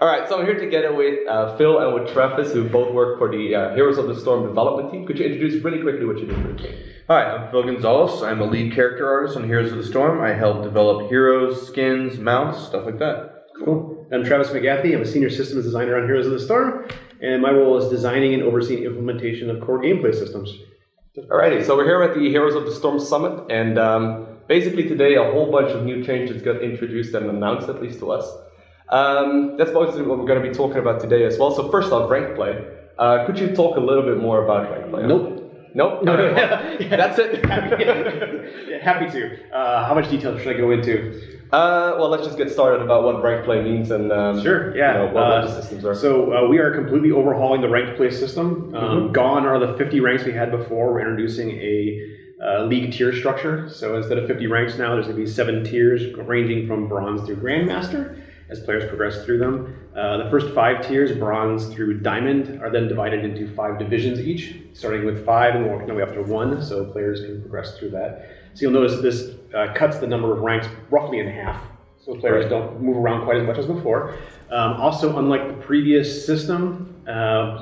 All right, so I'm here together with Phill and with Travis, who both work for the Heroes of the Storm development team. Could you introduce really quickly what you do for the team? Hi, I'm Phill Gonzales. I'm a lead character artist on Heroes of the Storm. I help develop heroes, skins, mounts, stuff like that. Cool. I'm Travis McGeathy. I'm a senior systems designer on Heroes of the Storm, and my role is designing and overseeing implementation of core gameplay systems. Alrighty, so we're here at the Heroes of the Storm Summit, and basically today a whole bunch of new changes got introduced and announced, at least to us. That's mostly what we're going to be talking about today as well. So first off, ranked play. Could you talk a little bit more about ranked play? Nope. That's it? Happy to. How much detail should I go into? Well, let's just get started about what ranked play means and sure, yeah. What the systems are. So we are completely overhauling the ranked play system. Gone are the 50 ranks we had before. We're introducing a league tier structure. So instead of 50 ranks now, there's going to be 7 tiers ranging from bronze through grandmaster as players progress through them. The first 5 tiers, bronze through diamond, are then divided into 5 divisions each, starting with 5 and working our way up to 1, so players can progress through that. So you'll notice this cuts the number of ranks roughly in half, so players don't move around quite as much as before. Also, unlike the previous system,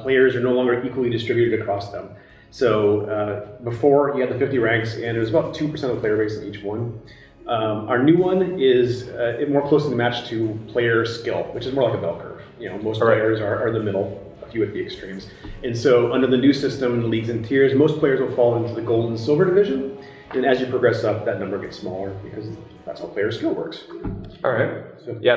players are no longer equally distributed across them. So before, you had the 50 ranks, and it was about 2% of the player base in each one. Our new one is more closely matched to player skill, which is more like a bell curve. Most players are in the middle, a few at the extremes. And so under the new system, leagues and tiers, most players will fall into the gold and silver division. And as you progress up, that number gets smaller because that's how player skill works. All right.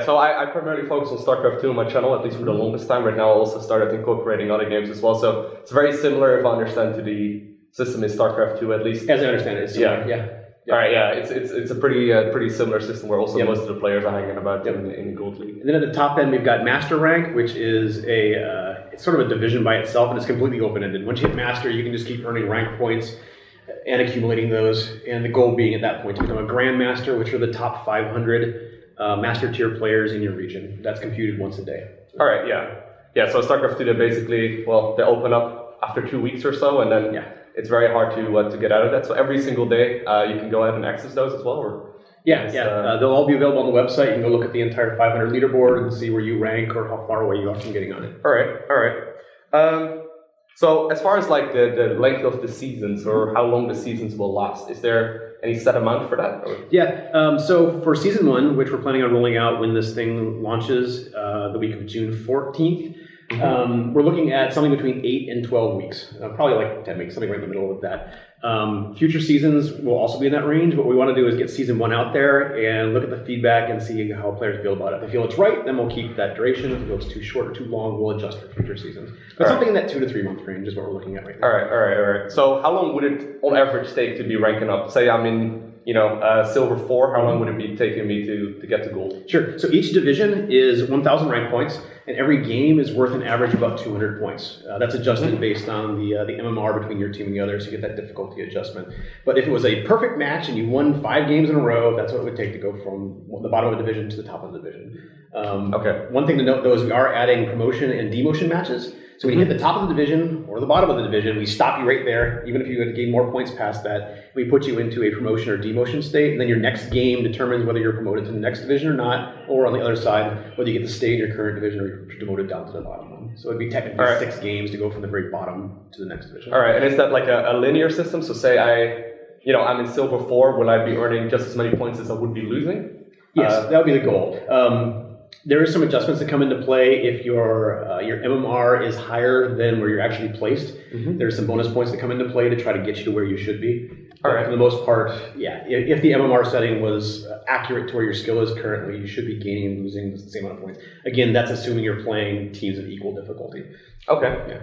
So I primarily focus on StarCraft 2 on my channel, at least for the longest time. Right now I also started incorporating other games as well. So it's very similar, if I understand, to the system in StarCraft 2 at least. As I understand it, it's similar, yeah. All right, yeah, it's a pretty similar system where also most of the players are hanging about in the Gold League. And then at the top end, we've got Master Rank, which is it's sort of a division by itself, and it's completely open-ended. Once you hit Master, you can just keep earning rank points and accumulating those, and the goal being at that point to become a Grandmaster, which are the top 500 Master tier players in your region. That's computed once a day. All right, yeah. So StarCraft 2, they basically, they open up after 2 weeks or so, and then it's very hard to get out of that. So every single day, you can go ahead and access those as well? Or they'll all be available on the website. You can go look at the entire 500 leaderboard and see where you rank or how far away you are from getting on it. All right. So as far as like the length of the seasons or how long the seasons will last, is there any set amount for that? Or? Yeah, so for season 1, which we're planning on rolling out when this thing launches the week of June 14th, we're looking at something between 8 and 12 weeks, probably like 10 weeks, something right in the middle of that. Future seasons will also be in that range. What we want to do is get season 1 out there and look at the feedback and see how players feel about it. If they feel it's right, then we'll keep that duration. If they feel it's too short or too long, we'll adjust for future seasons. But something in that 2 to 3 month range is what we're looking at right now. All right. So how long would it on average take to be ranking up? Say I'm in Silver 4, how long would it be taking me to get to gold? Sure. So each division is 1,000 rank points, and every game is worth an average of about 200 points. That's adjusted based on the MMR between your team and the other, so you get that difficulty adjustment. But if it was a perfect match and you won 5 games in a row, that's what it would take to go from the bottom of the division to the top of the division. One thing to note, though, is we are adding promotion and demotion matches. So when you hit the top of the division or the bottom of the division, we stop you right there, even if you had to gain more points past that. We put you into a promotion or demotion state, and then your next game determines whether you're promoted to the next division or not, or on the other side, whether you get to stay in your current division or you're demoted down to the bottom one. So it'd be technically 6 games to go from the very bottom to the next division. All right, and is that like a linear system? So say I'm in Silver 4, will I be earning just as many points as I would be losing? Yes, that would be the goal. There is some adjustments that come into play if your MMR is higher than where you're actually placed. There's some bonus points that come into play to try to get you to where you should be. But for the most part, if the MMR setting was accurate to where your skill is currently, you should be gaining and losing the same amount of points. Again, that's assuming you're playing teams of equal difficulty. Okay.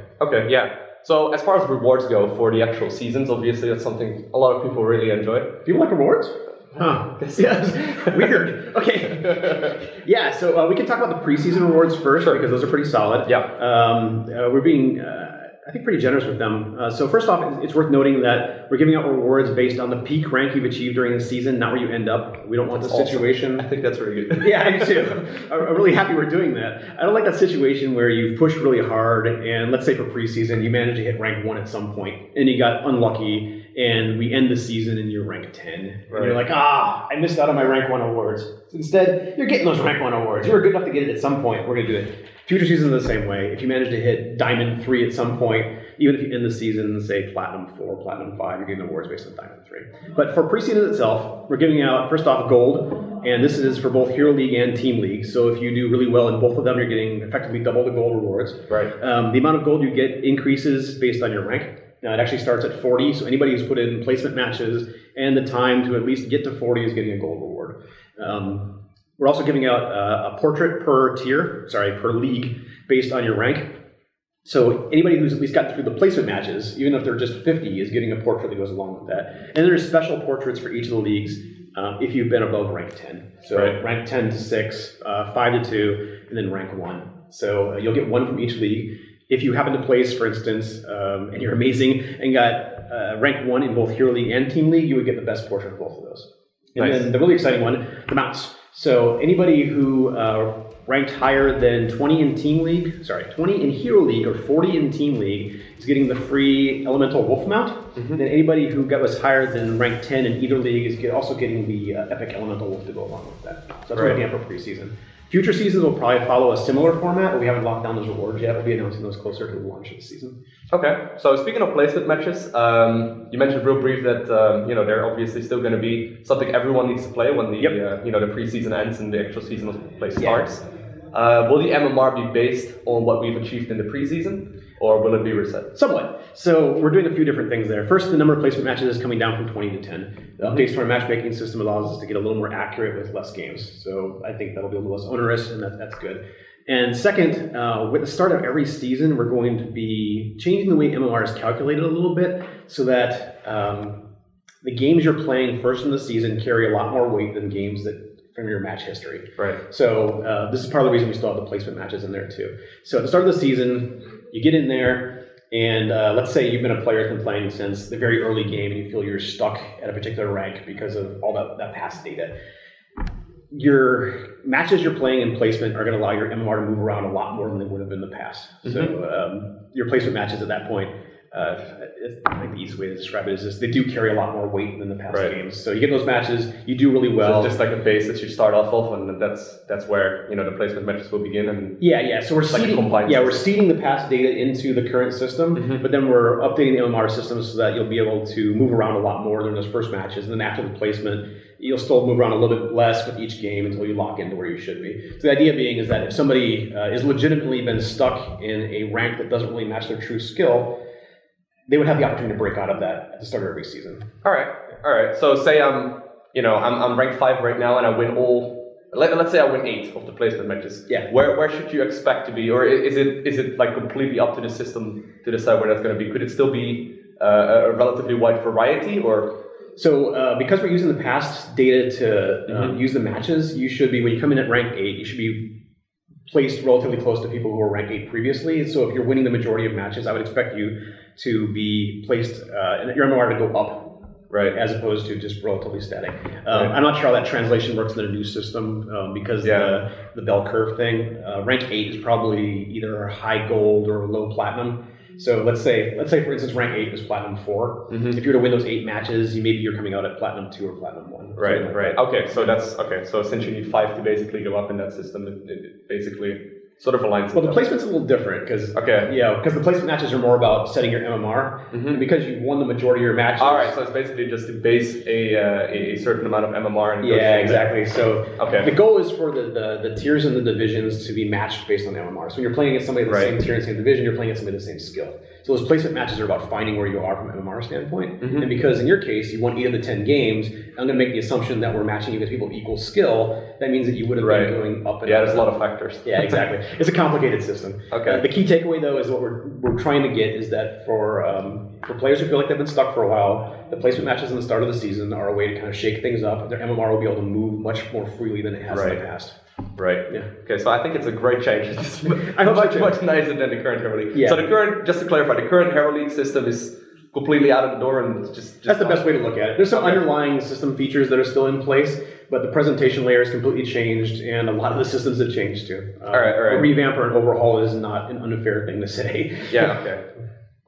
So as far as rewards go for the actual seasons, obviously that's something a lot of people really enjoy. People like rewards? Huh. Yes. Weird. Okay. Yeah, so we can talk about the preseason rewards first, because those are pretty solid. We're being, I think, pretty generous with them. So first off, it's worth noting that we're giving out rewards based on the peak rank you've achieved during the season, not where you end up. We don't want the situation. I think that's really good. Yeah, I do too. I'm really happy we're doing that. I don't like that situation where you've pushed really hard, and let's say for preseason, you managed to hit rank 1 at some point, and you got unlucky, and we end the season and you're rank 10. And you're like, I missed out on my rank 1 awards. Instead, you're getting those rank 1 awards. You were good enough to get it at some point. We're going to do it. Future seasons are the same way. If you manage to hit Diamond 3 at some point, even if you end the season, say Platinum 4, Platinum 5, you're getting awards based on Diamond 3. But for preseason itself, we're giving out, first off, gold, and this is for both Hero League and Team League. So if you do really well in both of them, you're getting effectively double the gold rewards. Right. The amount of gold you get increases based on your rank. Now, it actually starts at 40, so anybody who's put in placement matches and the time to at least get to 40 is getting a gold reward. We're also giving out a portrait per league, based on your rank. So anybody who's at least gotten through the placement matches, even if they're just 50, is getting a portrait that goes along with that. And there's special portraits for each of the leagues if you've been above rank 10. So rank 10 to 6, 5 to 2, and then rank 1. So you'll get one from each league. If you happen to place, for instance, and you're amazing and got rank 1 in both Hero League and Team League, you would get the best portrait of both of those. And then the really exciting one, the mounts. So anybody who ranked higher than 20 in Hero League or 40 in Team League is getting the free Elemental Wolf mount. Then anybody who was higher than rank 10 in either league is also getting the Epic Elemental Wolf to go along with that. So that's what we're looking at for preseason. Future seasons will probably follow a similar format, but we haven't locked down those rewards yet. We'll be announcing those closer to the launch of the season. Okay, so speaking of placement matches, you mentioned real brief that they're obviously still going to be something everyone needs to play when the the preseason ends and the actual season of play starts. Will the MMR be based on what we've achieved in the preseason, or will it be reset? Somewhat. So we're doing a few different things there. First, the number of placement matches is coming down from 20 to 10. The updates to our matchmaking system allows us to get a little more accurate with less games. So I think that'll be a little less onerous, and that's good. And second, with the start of every season, we're going to be changing the way MMR is calculated a little bit so that the games you're playing first in the season carry a lot more weight than games from your match history. Right. So this is part of the reason we still have the placement matches in there too. So at the start of the season, you get in there, and let's say you've been a player that's been playing since the very early game and you feel you're stuck at a particular rank because of all that past data. Your matches you're playing in placement are going to allow your MMR to move around a lot more than they would have in the past. So your placement matches at that point, I think the easiest way to describe it is this: they do carry a lot more weight than the past games. So you get those matches, you do really well. So it's just like a base that you start off of, and that's where the placement matches will begin. And So we're seeding the past data into the current system, but then we're updating the MMR system so that you'll be able to move around a lot more during those first matches, and then after the placement, you'll still move around a little bit less with each game until you lock into where you should be. So the idea being is that if somebody is legitimately been stuck in a rank that doesn't really match their true skill, they would have the opportunity to break out of that at the start of every season. All right. So say I'm ranked 5 right now, and I win all. Let's say I win 8 of the placement matches. Yeah. Where should you expect to be, or is it like completely up to the system to decide where that's going to be? Could it still be a relatively wide variety, or? So because we're using the past data to use the matches, you should be, when you come in at rank 8, you should be placed relatively close to people who were ranked 8 previously. So if you're winning the majority of matches, I would expect you to be placed, and your MMR to go up, right, as opposed to just relatively static. I'm not sure how that translation works in the new system because the bell curve thing. Rank 8 is probably either high gold or low platinum. So let's say for instance rank 8 is platinum 4. If you were to win those 8 matches, you're coming out at platinum 2 or platinum 1. Right. Okay, so since you need 5 to basically go up in that system, it basically sort of aligns. Well, the placement's a little different because the placement matches are more about setting your MMR, and because you've won the majority of your matches. All right, so it's basically just to base a certain amount of MMR. And exactly. So the goal is for the tiers and the divisions to be matched based on MMR. So when you're playing against somebody in the same tier and same division, you're playing against somebody with the same skill. So those placement matches are about finding where you are from an MMR standpoint. And because in your case, you won 8 of the 10 games, I'm going to make the assumption that we're matching you against people of equal skill. That means that you would have been going up and up. There's a lot of factors. Exactly. It's a complicated system. The key takeaway, though, is what we're trying to get is that for players who feel like they've been stuck for a while, the placement matches in the start of the season are a way to kind of shake things up. Their MMR will be able to move much more freely than it has in the past. Right. Yeah. Okay. So I think it's a great change. I hope much nicer than the current Hero League. So just to clarify, the current Hero League system is completely out of the door, and it's just that's the best way to look at it. There's some underlying system features that are still in place, but the presentation layer is completely changed, and a lot of the systems have changed too. All right. A revamp or an overhaul is not an unfair thing to say. Okay.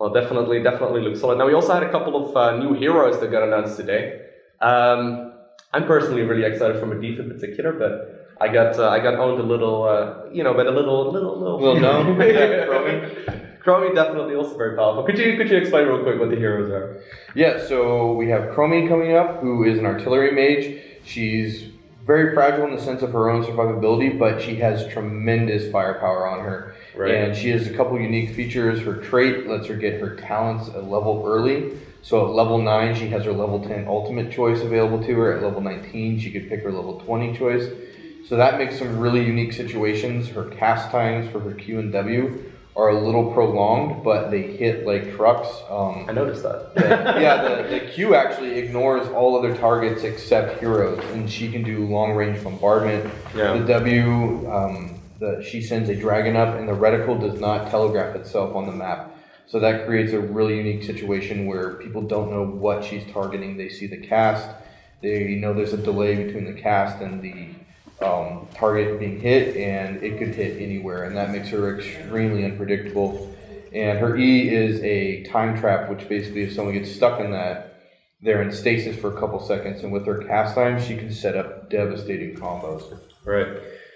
Well, definitely looks solid. Now, we also had a couple of new heroes that got announced today. I'm personally really excited for Medivh in particular, but I got owned a little, but a little gnome. Yeah, Chromie. Chromie definitely also very powerful. Could you explain real quick what the heroes are? Yeah, so we have Chromie coming up, who is an artillery mage. She's very fragile in the sense of her own survivability, but she has tremendous firepower on her. Right. And she has a couple unique features. Her trait lets her get her talents a level early. So at level 9, she has her level 10 ultimate choice available to her. At level 19, she could pick her level 20 choice. So that makes some really unique situations. Her cast times for her Q and W are a little prolonged, but they hit like trucks. I noticed that. The Q actually ignores all other targets except heroes, and she can do long-range bombardment. Yeah. The W, she sends a dragon up, and the reticle does not telegraph itself on the map. So that creates a really unique situation where people don't know what she's targeting. They see the cast, they know there's a delay between the cast and the target being hit, and it could hit anywhere, and that makes her extremely unpredictable. And her E is a time trap, which basically if someone gets stuck in that, they're in stasis for a couple seconds, and with her cast time, she can set up devastating combos. Right.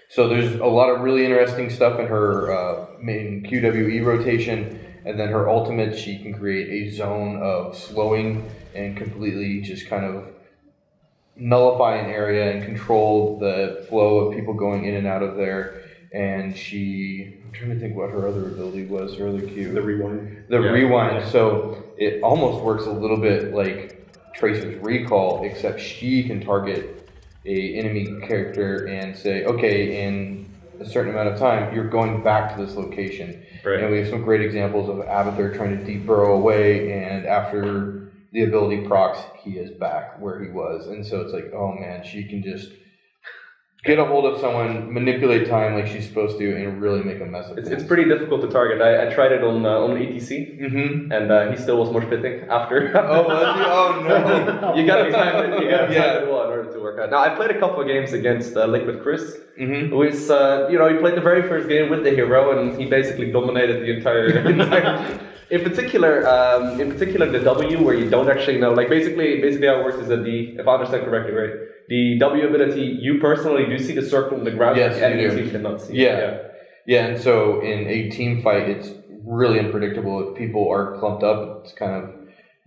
So there's a lot of really interesting stuff in her main QWE rotation, and then her ultimate, she can create a zone of slowing and completely just kind of nullify an area and control the flow of people going in and out of there. And I'm trying to think what her other ability was, her other Q. The rewind. Rewind. So it almost works a little bit like Tracer's recall, except she can target a enemy character and say, okay, in a certain amount of time, you're going back to this location. Right. And we have some great examples of Abathur trying to deep burrow away, and after the ability procs, he is back where he was. And so it's like, oh man, she can just get a hold of someone, manipulate time like she's supposed to, and really make a mess of it. It's pretty difficult to target. I tried it on ETC, and he still was more spitting after. Oh, was he? Oh no! You got to time it well in order to work out. Now I played a couple of games against Liquid Chris, who is he played the very first game with the hero, and he basically dominated the entire. In particular, the W, where you don't actually know, like basically how it works is that if I understand correctly, right, the W ability, you personally do see the circle on the ground, yes, but the enemy team cannot see. Yeah, and so in a team fight, it's really unpredictable. If people are clumped up, it's kind of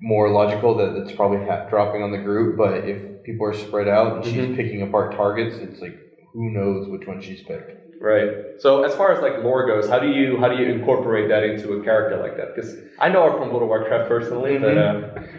more logical that it's probably dropping on the group, but if people are spread out and she's picking apart targets, it's like, who knows which one she's picked. Right. So as far as like lore goes, how do you incorporate that into a character like that? Because I know her from World of Warcraft personally, but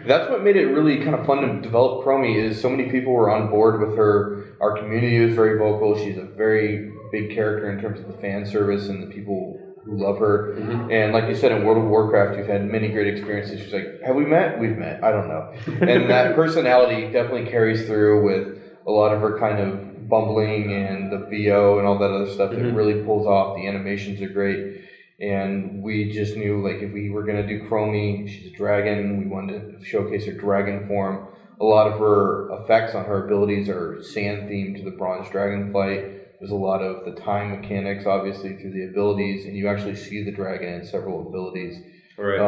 that's what made it really kind of fun to develop Chromie. Is so many people were on board with her. Our community is very vocal. She's a very big character in terms of the fan service and the people who love her. And like you said, in World of Warcraft, you've had many great experiences. She's like, have we met? We've met. I don't know. And that personality definitely carries through with a lot of her kind of bumbling and the VO and all that other stuff that really pulls off. The animations are great, and we just knew like if we were going to do Chromie, she's a dragon, we wanted to showcase her dragon form. A lot of her effects on her abilities are sand themed to the bronze dragon flight. There's a lot of the time mechanics obviously through the abilities, and you actually see the dragon in several abilities. Right.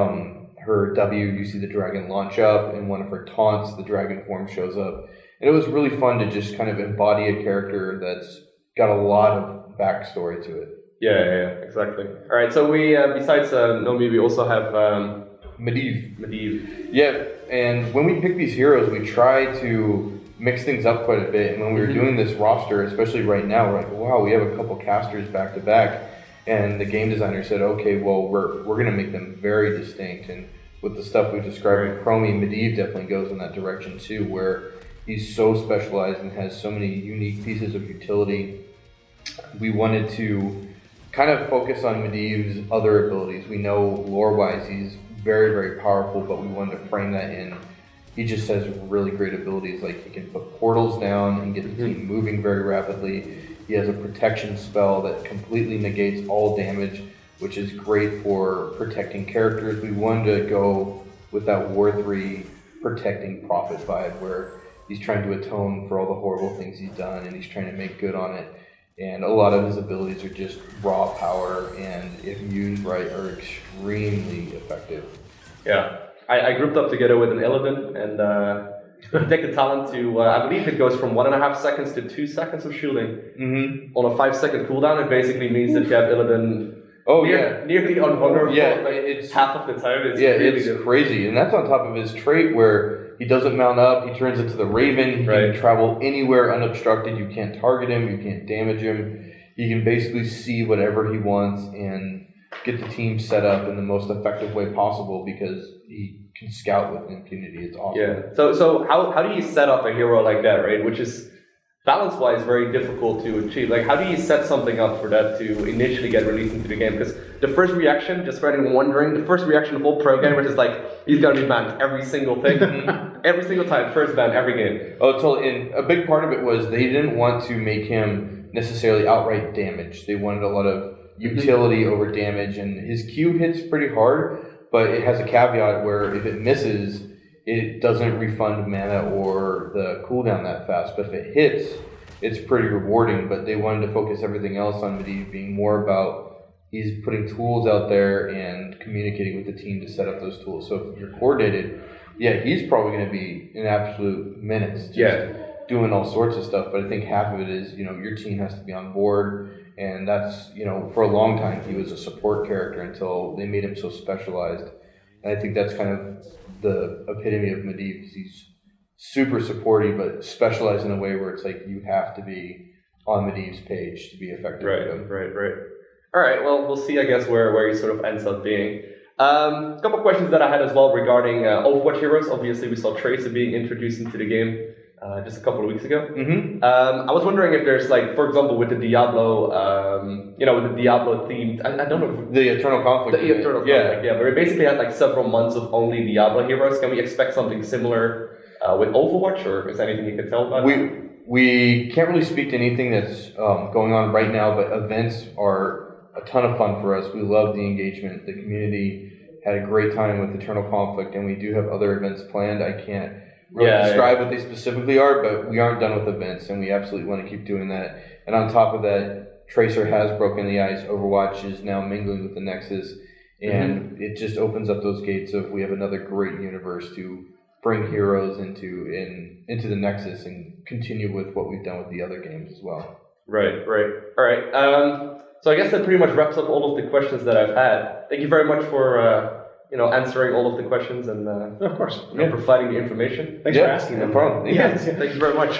Her W, you see the dragon launch up, and one of her taunts, the dragon form shows up. And it was really fun to just kind of embody a character that's got a lot of backstory to it. Yeah, exactly. All right, so we, besides Nomi, we also have Medivh. Yeah, and when we pick these heroes, we try to mix things up quite a bit. And when we were doing this roster, especially right now, we're like, wow, we have a couple casters back to back. And the game designer said, okay, well, we're going to make them very distinct. And with the stuff we described with Chromie, Medivh definitely goes in that direction too, where he's so specialized and has so many unique pieces of utility. We wanted to kind of focus on Medivh's other abilities. We know lore-wise he's very, very powerful, but we wanted to frame that in. He just has really great abilities, like he can put portals down and get the team moving very rapidly. He has a protection spell that completely negates all damage, which is great for protecting characters. We wanted to go with that War 3 protecting Prophet vibe, where he's trying to atone for all the horrible things he's done, and he's trying to make good on it. And a lot of his abilities are just raw power, and if used right, are extremely effective. Yeah, I grouped up together with an Illidan, and you take the talent to, I believe it goes from 1.5 seconds to 2 seconds of shooting. On a 5-second cooldown. It basically means that you have Illidan nearly invulnerable it's half of the time. It's crazy. And that's on top of his trait where he doesn't mount up, he turns into the Raven, he can travel anywhere unobstructed, you can't target him, you can't damage him. He can basically see whatever he wants and get the team set up in the most effective way possible because he can scout with impunity. It's awesome. Yeah. So how do you set up a hero like that, right? Which is balance-wise very difficult to achieve. Like, how do you set something up for that to initially get released into the game? Because the first reaction, just for anyone wondering, the first reaction of all pro gamers is like, he's gonna be banned every single thing, every single time, first ban every game. And a big part of it was they didn't want to make him necessarily outright damage. They wanted a lot of utility over damage, and his Q hits pretty hard, but it has a caveat where if it misses, it doesn't refund mana or the cooldown that fast. But if it hits, it's pretty rewarding. But they wanted to focus everything else on Medivh being more about he's putting tools out there and communicating with the team to set up those tools. So if you're coordinated, he's probably going to be an absolute menace. Doing all sorts of stuff. But I think half of it is, your team has to be on board. And that's, for a long time, he was a support character until they made him so specialized. And I think that's kind of the epitome of Medivh. He's super supporty, but specialized in a way where it's like you have to be on Medivh's page to be effective. Right. All right, well, we'll see, I guess, where he sort of ends up being. A couple questions that I had as well regarding Overwatch heroes. Obviously, we saw Tracer being introduced into the game just a couple of weeks ago. I was wondering if there's, like, for example, with the Diablo, with the Diablo themed, I don't know if the Eternal Conflict. The Eternal Conflict, but we basically had like several months of only Diablo heroes. Can we expect something similar with Overwatch, or is there anything you can tell about it? We can't really speak to anything that's going on right now, but events are a ton of fun for us. We love the engagement. The community had a great time with Eternal Conflict, and we do have other events planned. I can't really describe what they specifically are, but we aren't done with events, and we absolutely want to keep doing that. And on top of that, Tracer has broken the ice. Overwatch is now mingling with the Nexus, and it just opens up those gates of we have another great universe to bring heroes into the Nexus and continue with what we've done with the other games as well. Right. All right. So I guess that pretty much wraps up all of the questions that I've had. Thank you very much for answering all of the questions and of course, providing the information. Thanks for asking. No problem. Thank you very much.